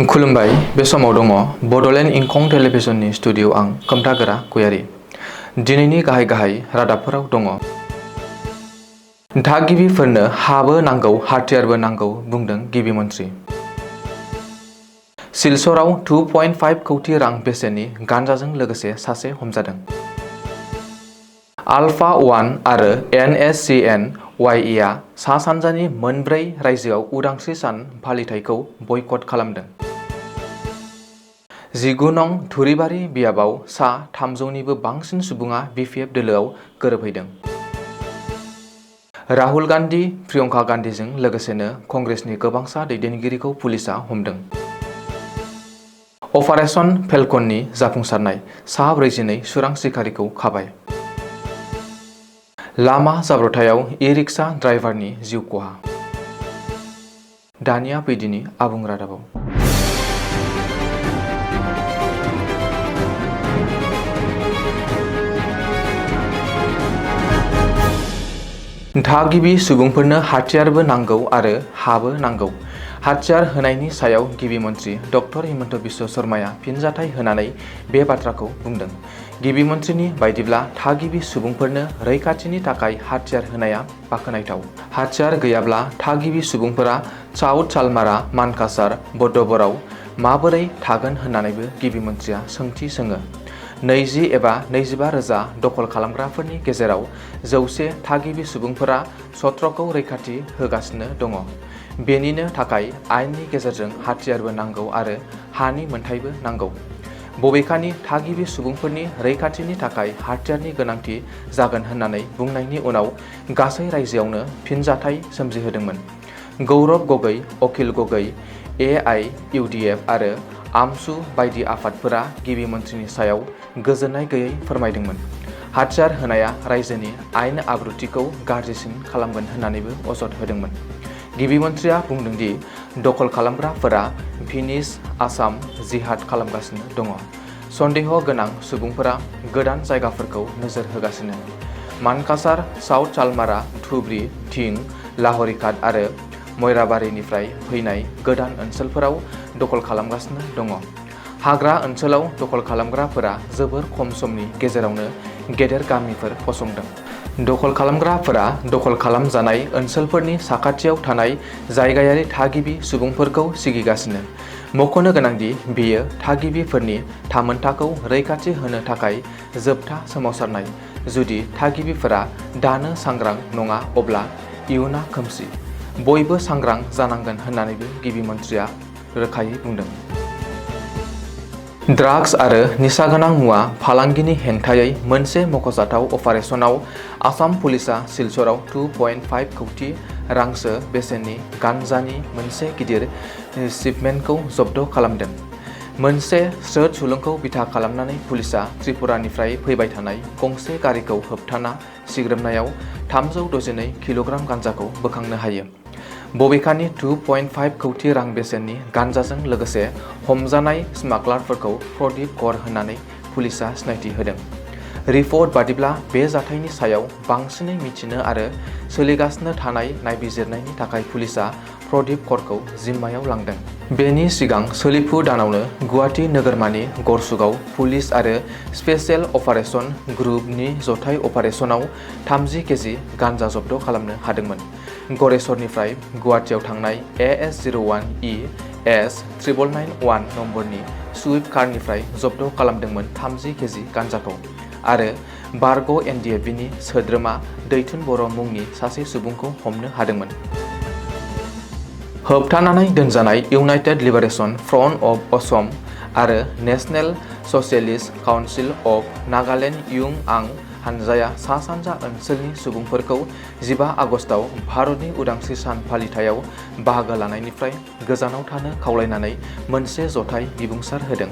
खुलुमबाय बे समाव दङ बडलेण्ड इंखं टेलिभिजननि स्टुडिअ आं खोमथागोरा गयारि। दिनैनि गाहाय रादाबफोराव दङ। थागिबिफोरनो हाबो नांगौ हाथियारबो नांगौ बुंदों गिबि मन्थ्रि। सिलचराव 2.5 कौटि रां बेसेननि गान्जाजों लोगोसे सासे हमजादों। आल्फा 1 आरो NSCN-YE आ सा सानजानि मोनब्रै रायजोआव उदांस्रि सान फालिथायखौ बयकट खालामदों। 19 नं थुरिबारि बियाबाव सा 300निबो बांसिन सुबुङा BPF दोलोआव गोरोबहैदों। राहुल गान्धी, प्रियंका गान्धीजों लोगोसेनो कंग्रेसनि गोबांसा दैदेनगिरिखौ पुलिसआ हमदों। अपारेशन फेल्कननि जाफुंसारनाय सा 42 सुरां सिखारिखौ खाबाय। लामा जाब्रबथायाव ई-रिक्सा ड्राइभारनि जिउ खहा। दानिया फैदिनि आबुं रादाबाव। थागिबि सुबुंफोरनो हाथियारबो नांगौ आरो हाबो नांगौ। हाथियार होनायनि सायाव गिबि मन्थ्रि डक्टर हिमन्त बिश्व शर्माया फिनजाथाय होनानै बे बाथ्राखौ बुंदों। गिबि मन्थ्रिनि बायदिब्ला थागिबि सुबुंफोरनो रैखाथिनि थाखाय हाथियार होनाया बाखनायथाव। हाथियार गैयाब्ला थागिबि सुबुंफोरा साउथ चालमारा, मानकासार, बड'बराव माबोरै थागोन होननानैबो गिबि मन्थ्रिया सोंथि सोङो। 20 एबा 25 रोजा दखल खालामग्राफोरनि गेजेराव 100 थागिबि सुबुंफोरा सत्रखौ रैखाथि होगासिनो दङ। बेनिनो थाखाय आयेननि गेजेरजों हाथियारबो नांगौ आरो हानि मोनथायबो नांगौ। बबेखानि थागिबि सुबुंफोरनि रैखाथिनि थाखाय हाथियारनि गोनांथि जागोन होननानै बुंनायनि उनाव गासै रायजोआवनो फिनजाथाय सोमजिहोदोंमोन। गौरब गगै, अखिल गगै, AIUDF आरो आमसु बायदि आफादफोरा गिबि मन्थ्रिनि सायाव गोजोननाय गैयै फोरमायदोंमोन। हाथियार होनाया रायजोनि आयेन आब्रुथिखौ गाज्रिसिन खालामगोन होननानैबो अजद होदोंमोन। गिबि मन्थ्रिया बुंदोंदि दखल खालामग्राफोरा फिनिश आसाम जिहाद खालामगासिनो दङ। सन्देह गोनां सुबुंफोरा गोदान जायगाफोरखौ नोजोर होगासिनो। मानकासार, साउथ चालमारा, धुब्री, थिं, लाहरिघाट आरो मयराबारिनिफ्राय फैनाय गोदान ओनसोलफोराव दखल खालामगासिनो दङ। हाग्रा ओनसोलाव दखल खालामग्राफोरा जोबोर खम समनि गेजेरावनो गेदेर गामिफोर फसंदों। दखल खालामग्राफोरा दखल खालामजानाय ओनसोलफोरनि साखाथियाव थानाय जायगायारि थागिबि सुबुंफोरखौ सिगिगासिनो। मख'नो गोनांदि बेयो थागिबिफोरनि थामोनथाखौ रैखाथि होनो थाखाय जोबथा सोमावसारनाय। जुदि थागिबिफोरा दानो सांग्रां नङा अब्ला इयुना खोमसि। बयबो सांग्रां जानांगोन होननानैबो गिबि मन्थ्रिया रोखायै बुंदों। ड्राग्स आरो निसागोनां मुवा फालांगिनि हेंथायै मोनसे मख'जाथाव अपारेशनाव आसाम पुलिसआ सिलचराव 2.5 कौटि रांसो बेसेननि गान्जानि मोनसे गिदिर शिपमेन्टखौ जब्द खालामदों। मोनसे स्रोत सुलुंखौ बिथा खालामनानै पुलिसआ त्रिपुरानिफ्राय फैबाय थानाय गंसे गारिखौ होबथाना सिग्रोमनायाव 362 किल'ग्राम गान्जाखौ बोखांनो हायो। बबेखानि 2.5 कौटि रां बेसेननि गान्जाजों लोगोसे हमजानाय स्मागलारफोरखौ प्रदीप कौर होननानै पुलिसआ सिनायथि होदों। रिपर्ट बादिब्ला बे जाथायनि सायाव बांसिनै मिथिनो आरो सोलिगासिनो थानाय नायबिजिरनायनि थाखाय पुलिसआ प्रदीप कौरखौ जिम्मायाव लांदों। बेनि सिगां सोलिफु दानावनो गुवाहाटी नोगोरमानि गरसुगाव पुलिस आरो स्पेशेल अपारेशन ग्रुपनि जथाय अपारेशनाव 30 केजि गान्जा जब्द खालामनो हादोंमोन। गरेस्वरनिफ्राय गुवाहाटीयाव थांनाय AS01ES9991 नम्बरनि सुइफ्ट कारनिफ्राय जब्द खालामदोंमोन 30 केजि गान्जाखौ आरो बारग' NDFBनि सोद्रोमा दैथुन बर' मुंनि सासे सुबुंखौ हमनो हादोंमोन। होबथानानै दोनजानाय united liberation front of Assam आरो national socialist council of Nagaland इयुं आं हानजाया सा-सानजा ओनसोलनि सुबुंफोरखौ 15 आगस्टआव भारतनि उदांस्रि सान फालिथायाव बाहागो लानायनिफ्राय गोजानाव थानो खावलायनानै मोनसे जथाय बिबुंसार होदों।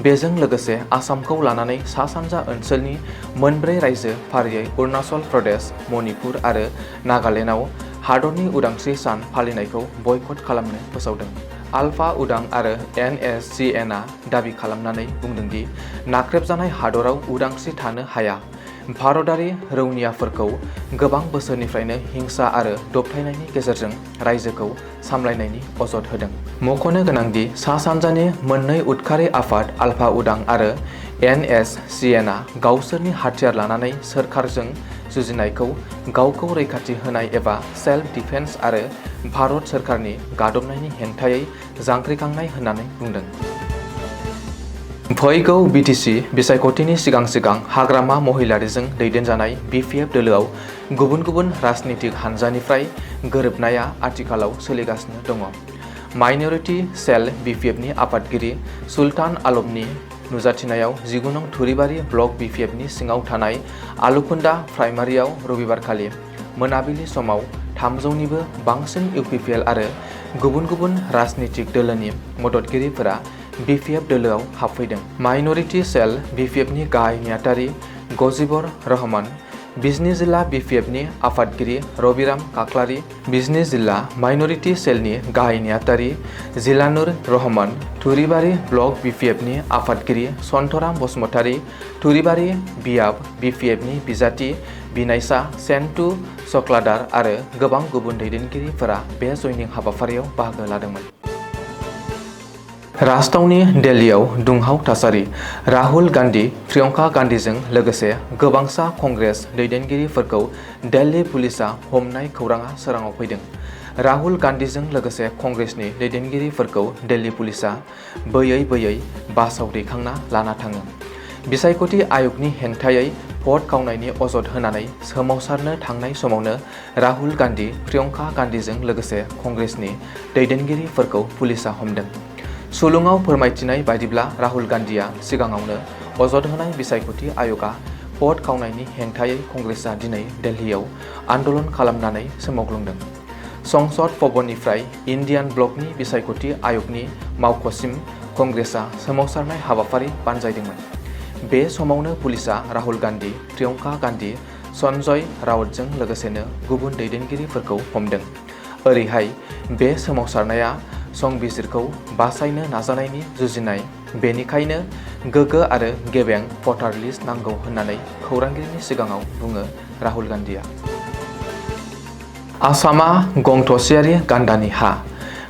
बेजों लोगोसे आसामखौ लानानै सा-सानजा ओनसोलनि मोनब्रै रायजो फारियै अरुणाचल प्रदेश, मणिपुर आरो नागालेन्डआव हादरनि उदांस्रि सान फालिनायखौ बयकट खालामनो फोसावदों। आल्फा उदां आरो NSCN-आ दाबि खालामनानै बुंदोंदि नाख्रेबजानाय हादराव उदांस्रि थानो हाया। भारतारि रौनियाफोरखौ गोबां बोसोरनिफ्रायनो हिंसा आरो दबथायनायनि गेजेरजों रायजोखौ सामलायनायनि अजद होदों। मख'नो गोनांदि सा सानजानि मोननै उदखारि आफाद आल्फा उदां आरो NSCNआ गावसोरनि हाथियार लानानै सोरखारजों जुजिनायखौ गावखौ रैखाथि होनाय एबा सेल्फ डिफेन्स आरो भारत सोरखारनि गादबनायनि हेंथायै जांख्रिखांनाय होननानै बुंदों। फैगौ BTC बिसायख'थिनि सिगां हाग्रामा महिलारिजों दैदेनजानाय BPF दोलोआव गुबुन गुबुन राजनीतिक हानजानिफ्राय गोरोबनाया आथिखालाव सोलिगासिनो दङ। माइनरिटि सेल BPFनि आफादगिरि सुल्तान आलमनि नुजाथिनायाव 19 नं थुरिबारि ब्लक BPFनि सिङाव थानाय आलुकुन्दा प्राइमारियाव रबिबारखालि मोनाबिलि समाव 300निबो बांसिन UPPL आरो गुबुन गुबुन राजनीतिक दोलोनि मददगिरिफोरा BPF दोलोआव हाबफैदों। माइनरिटि सेल BPFनि गाहाय नेहाथारि गजिबर रहमान, बिजनी जिल्ला BPFनि आफादगिरि रबिराम काक्लारि, बिजनी जिल्ला माइनरिटि सेलनि गाहाय नेहाथारि जिलानुर रहमान, थुरिबारि ब्लक BPFनि आफादगिरि सन्तराम बसुमतारी, थुरिबारि बियाब BPFनि बिजाथि बिनायसा सेन्टु सक्लादार आरो गोबां गुबुन दैदेनगिरिफोरा बे जयनिं हाबाफारियाव बाहागो लादोंमोन। राजथावनि दिल्लीयाव दुंहाव थासारि। राहुल गान्धी, प्रियंका गान्धीजों लोगोसे गोबांसा कंग्रेस दैदेनगिरिफोरखौ दिल्ली पुलिसआ हमनाय खौराङा सोराङाव फैदों। राहुल गान्धीजों लोगोसे कंग्रेसनि दैदेनगिरिफोरखौ दिल्ली पुलिसआ बोयै बासाव दैखांना लाना थाङो। बिसायख'थि आय'गनि हेंथायै भट खावनायनि अजद होनानै सोमावसारनो थांनाय समावनो राहुल गान्धी, प्रियंका गान्धीजों लोगोसे कंग्रेसनि दैदेनगिरिफोरखौ पुलिसआ हमदों। सुलुङाव फोरमायथिनाय बायदिब्ला राहुल गान्धीआ सिगाङावनो अजद होनाय बिसायख'थि आय'गआ भट खावनायनि हेंथायै कंग्रेसआ दिनै दिल्लीयाव आन्दलन खालामनानै सोमावग्लुंदों। संसद भवननिफ्राय इन्डियान ब्लकनि बिसायख'थि आय'गनि मावख'सिम कंग्रेसआ सोमावसारनाय हाबाफारि बानजायदोंमोन। बे समावनो पुलिसआ राहुल गान्धी, प्रियंका गान्धी, सन्जय राउतजों लोगोसेनो गुबुन दैदेनगिरिफोरखौ हमदों। ओरैहाय बे सोमावसारनाया संबिजिरखौ बासायनो नाजानायनि जुजिनाय, बेनिखायनो गोग्गो आरो गेबें भटार लिस्ट नांगौ होननानै खौरांगिरिनि सिगाङाव बुङो राहुल गान्धीआ। आसामा गं थसेयारि गान्दानि हा।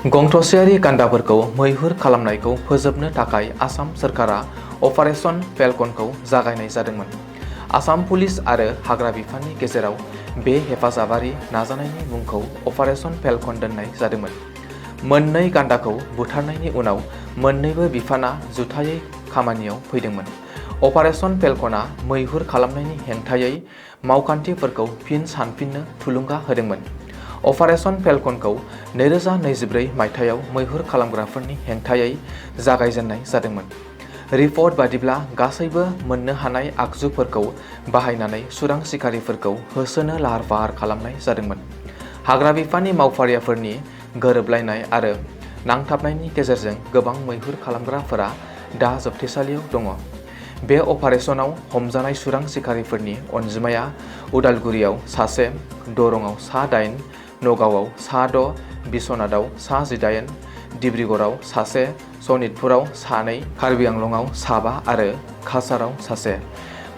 गं थसेयारि गान्दाफोरखौ मैहुर खालामनायखौ फोजोबनो थाखाय आसाम सोरखारा अपारेशन फेलकनखौ जागायनाय जादोंमोन। आसाम पुलिस आरो हाग्रा बिफाननि गेजेराव बे हेफाजाबारि नाजानायनि मुंखौ अपारेशन फेलकन दोननाय जादोंमोन। मोननै गान्दाखौ बुथारनायनि उनाव मोननैबो बिफाना जुथायै खामानियाव फैदोंमोन। अपारेशन फेलकनआ मैहुर खालामनायनि हेंथायै मावखान्थिफोरखौ फिन सानफिननो थुलुंगा होदोंमोन। अपारेशन फेलकनखौ 2024 मायथाइयाव मैहुर खालामग्राफोरनि हेंथायै जागायजेननाय जादोंमोन। रिपर्ट बादिब्ला गासैबो मोननो हानाय आगजुफोरखौ बाहायनानै सुरां सिखारिफोरखौ होसोनो लाहार फाहार खालामनाय जादोंमोन। हाग्रा बिफाननि मावफारियाफोरनि गोरोबलायनाय आरो नांथाबनायनि गेजेरजों गोबां मैहुर खालामग्राफोरा दा जोबथेसालियाव दङ। बे अपारेशनाव हमजानाय सुरां सिखारिफोरनि अनजिमाया उदालगुरियाव 1, दरंआव 8, नगावआव 6, बिश्वनाथआव 18, डिब्रुगड़आव 1, सनितपुराव 2, कार्बि आंलंआव 5 आरो काछाराव 1।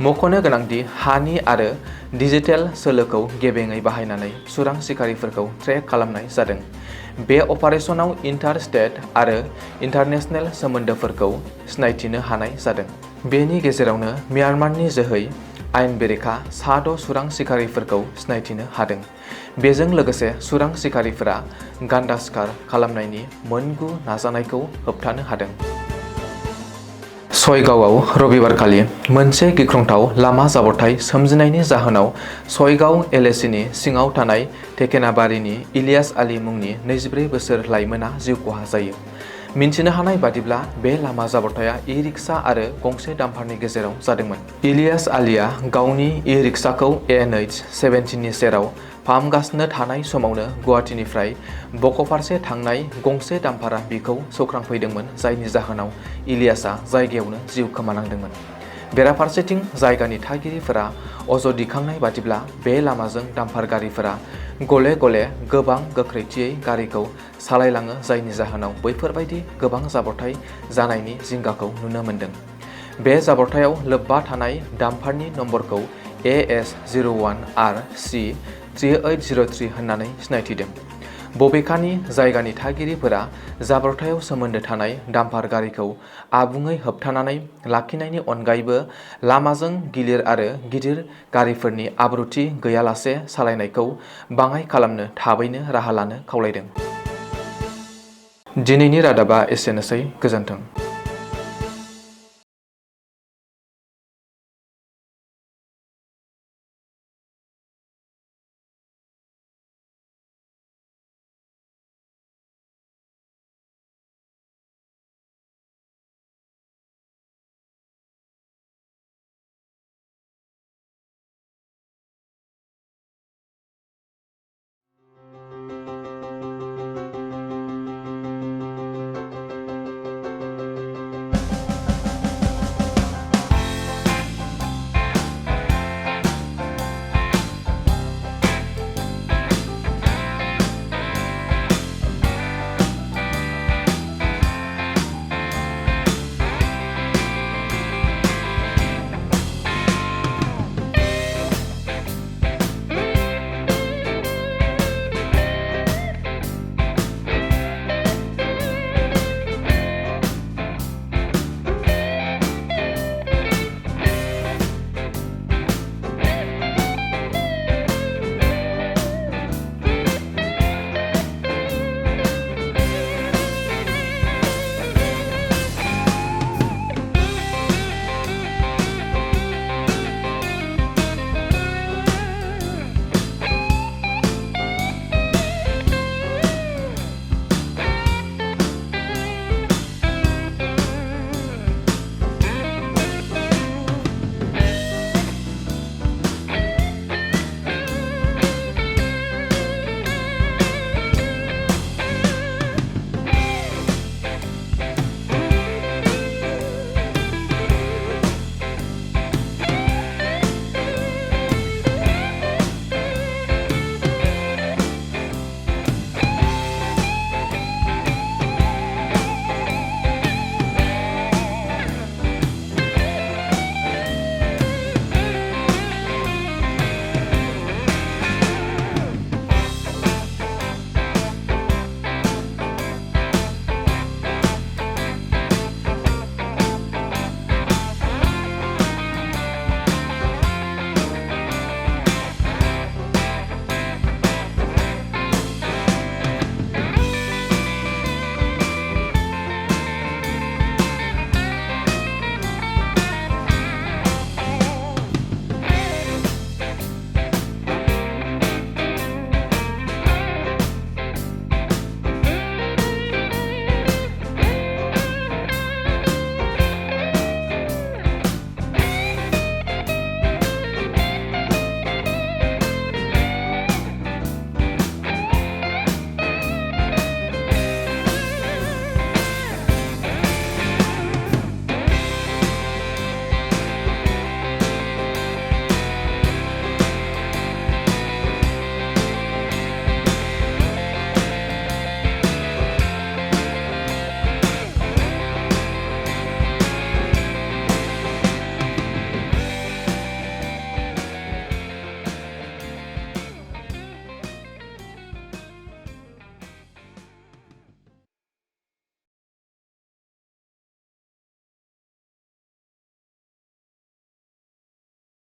मख'नो गोनांदि हानि आरो डिजिटेल सोलोखौ गेबेङै बाहायनानै सुरां सिखारिफोरखौ ट्रेक खालामनाय जादों। बे अपारेशनाव इन्टार स्टेट आरो इन्टारनेशनेल सोमोन्दोफोरखौ सिनायथिनो हानाय जादों। बेनि गेजेरावनो म्यानमारनि जोहै आयेन बेरेखा 6 सुरां सिखारिफोरखौ सिनायथिनो हादों। बेजों लोगोसे सुरां सिखारिफोरा गान्दा सिखार खालामनायनि मोनगु नाजानायखौ होबथानो हादों। सयगावआव रबिबारखालि मोनसे गिख्रंथाव लामा जाब्रबथाय सोमजिनायनि जाहोनाव सयगाव LACनि सिङाव थानाय टेकेनाबारिनि इलियास आली मुंनि 24 बोसोर लाइमोना जिउ खहा जायो। मिन्थिनो हानाय बादिब्ला बे लामा जाब्रबथाया इ-रिक्सा आरो गंसे डाम्पारनि गेजेराव जादोंमोन। इलियास आलीआ गावनि इ-रिक्साखौ NH-17नि सेराव फाहामगासिनो थानाय समावनो गुवाहाटीनिफ्राय बक'फारसे थांनाय गंसे डाम्पारा बिखौ सौख्रांफैदोंमोन, जायनि जाहोनाव इलियासआ जायगायावनो जिउ खोमानांदोंमोन। बेराफारसेथिं जायगानि थागिरिफोरा अजद दिखांनाय बादिब्ला बे लामाजों डाम्पार गारिफोरा गले गले गोबां गोख्रैथियै गारिखौ सालायलाङो, जायनि जाहोनाव बैफोरबायदि गोबां जाब्रबथाय जानायनि जिंगाखौ नुनो मोन्दों। बे जाब्रबथायाव लोब्बा थानाय डाम्पारनि नम्बरखौ AS01RC3803 होननानै सिनायथिदों। बबेखानि जायगानि थागिरिफोरा जाब्रबथायाव सोमोन्दो थानाय डाम्पार गारिखौ आबुङै होबथानानै लाखिनायनि अनगायैबो लामाजों गिलिर आरो गिदिर गारिफोरनि आब्रुथि गैयालासे सालायनायखौ बाङाइ खालामनो थाबैनो राहा लानो खावलायदों। दिनैनि रादाबा एसेनोसै, गोजोन्थों।